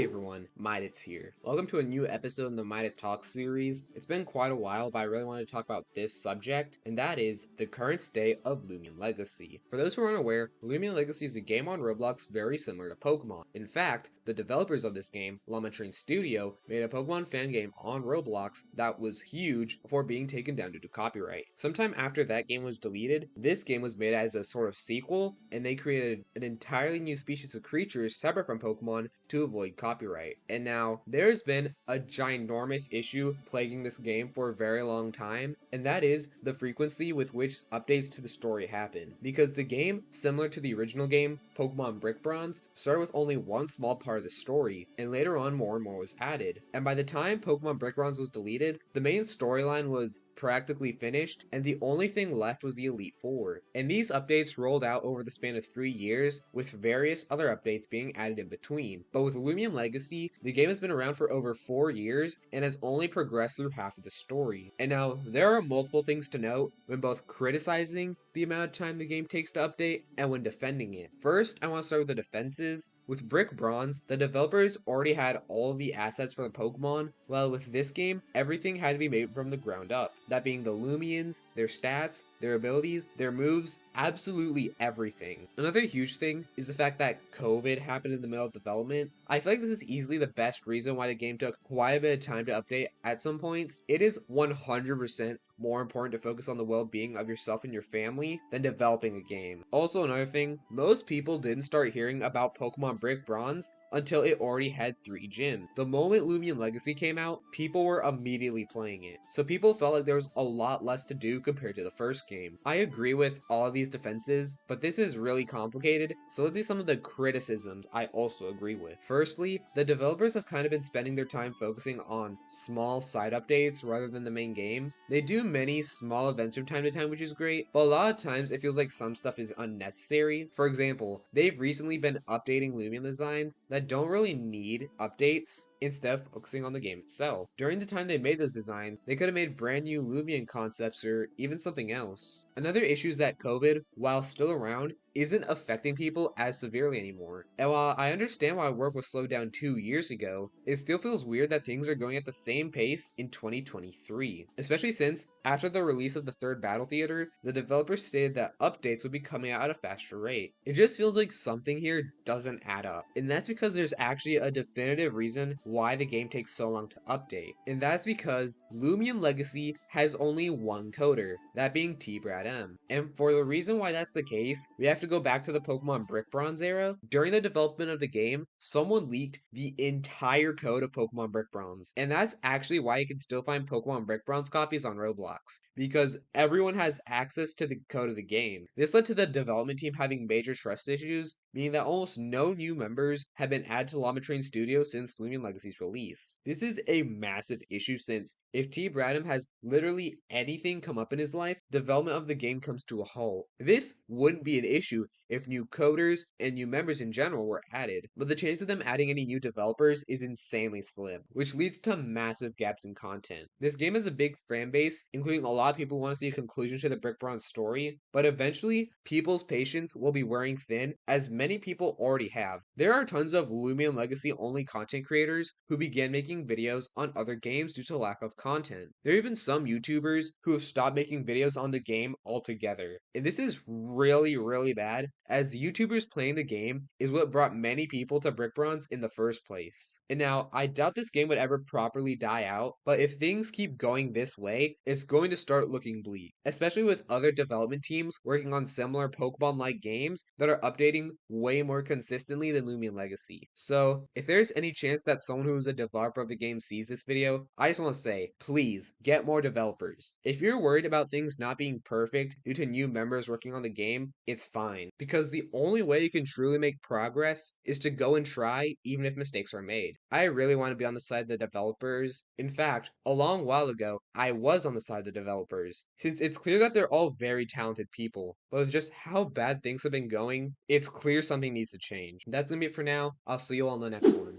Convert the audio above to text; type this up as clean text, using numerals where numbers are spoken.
Hey everyone, Miditz here. Welcome to a new episode in the Miditz Talk series. It's been quite a while, but I really wanted to talk about this subject, and that is the current state of Loomian Legacy. For those who are unaware, Loomian Legacy is a game on Roblox very similar to Pokemon. In fact, the developers of this game, Loomian Studio, made a Pokemon fan game on Roblox that was huge before being taken down due to copyright. Sometime after that game was deleted, this game was made as a sort of sequel, and they created an entirely new species of creatures separate from Pokemon to avoid copyright. And now, there's been a ginormous issue plaguing this game for a very long time, and that is the frequency with which updates to the story happen. Because the game, similar to the original game, Pokemon Brick Bronze, started with only one small part of the story, and later on more and more was added. And by the time Pokemon Brick Bronze was deleted, the main storyline was practically finished, and the only thing left was the Elite Four. And these updates rolled out over the span of 3 years, with various other updates being added in between. But with Loomian Legacy, the game has been around for over 4 years and has only progressed through half of the story. And now, there are multiple things to note when both criticizing the amount of time the game takes to update and when defending it. First, I want to start with the defenses. With Brick Bronze, the developers already had all of the assets for the Pokemon, while with this game, everything had to be made from the ground up. That being the Loomians, their stats, their abilities, their moves, absolutely everything. Another huge thing is the fact that COVID happened in the middle of development. I feel like this is easily the best reason why the game took quite a bit of time to update at some points. It is 100% more important to focus on the well-being of yourself and your family than developing a game. Also, another thing, most people didn't start hearing about Pokemon Brick Bronze until it already had 3 gyms. The moment Loomian Legacy came out, people were immediately playing it. So people felt like there was a lot less to do compared to the first game. I agree with all of these defenses, but this is really complicated, so let's see some of the criticisms I also agree with. Firstly, the developers have kind of been spending their time focusing on small side updates rather than the main game. They do many small events from time to time, which is great, but a lot of times it feels like some stuff is unnecessary. For example, they've recently been updating Loomian designs that don't really need updates, instead of focusing on the game itself. During the time they made those designs, they could have made brand new Loomian concepts or even something else. Another issue is that COVID, while still around, isn't affecting people as severely anymore. And while I understand why work was slowed down 2 years ago, it still feels weird that things are going at the same pace in 2023. Especially since, after the release of the third Battle Theater, the developers stated that updates would be coming out at a faster rate. It just feels like something here doesn't add up. And that's because there's actually a definitive reason why the game takes so long to update. And that's because Loomian Legacy has only one coder, that being T-Brad-M. And for the reason why that's the case, we have to go back to the Pokemon Brick Bronze era. During the development of the game, someone leaked the entire code of Pokemon Brick Bronze. And that's actually why you can still find Pokemon Brick Bronze copies on Roblox, because everyone has access to the code of the game. This led to the development team having major trust issues, meaning that almost no new members have been added to Loomian Studio since Loomian Legacy's release. This is a massive issue since if T. Bradham has literally anything come up in his life, development of the game comes to a halt. This wouldn't be an issue if new coders and new members in general were added, but the chance of them adding any new developers is insanely slim, which leads to massive gaps in content. This game has a big fan base, including a lot of people who want to see a conclusion to the Brick Bronze story, but eventually, people's patience will be wearing thin, as many people already have. There are tons of Loomian Legacy only content creators who began making videos on other games due to lack of content. There are even some YouTubers who have stopped making videos on the game altogether. And this is really bad, as YouTubers playing the game is what brought many people to Brick Bronze in the first place. And now, I doubt this game would ever properly die out, but if things keep going this way, it's going to start looking bleak, especially with other development teams working on similar Pokemon-like games that are updating way more consistently than Loomian Legacy. So, if there's any chance that someone who's a developer of the game sees this video, I just want to say, please, get more developers. If you're worried about things not being perfect due to new members working on the game, it's fine, because the only way you can truly make progress is to go and try, even if mistakes are made. I really want to be on the side of the developers. In fact, a long while ago, I was on the side of the developers, since it's clear that they're all very talented people, but with just how bad things have been going, it's clear something needs to change. That's gonna be it for now. I'll see you all in the next one.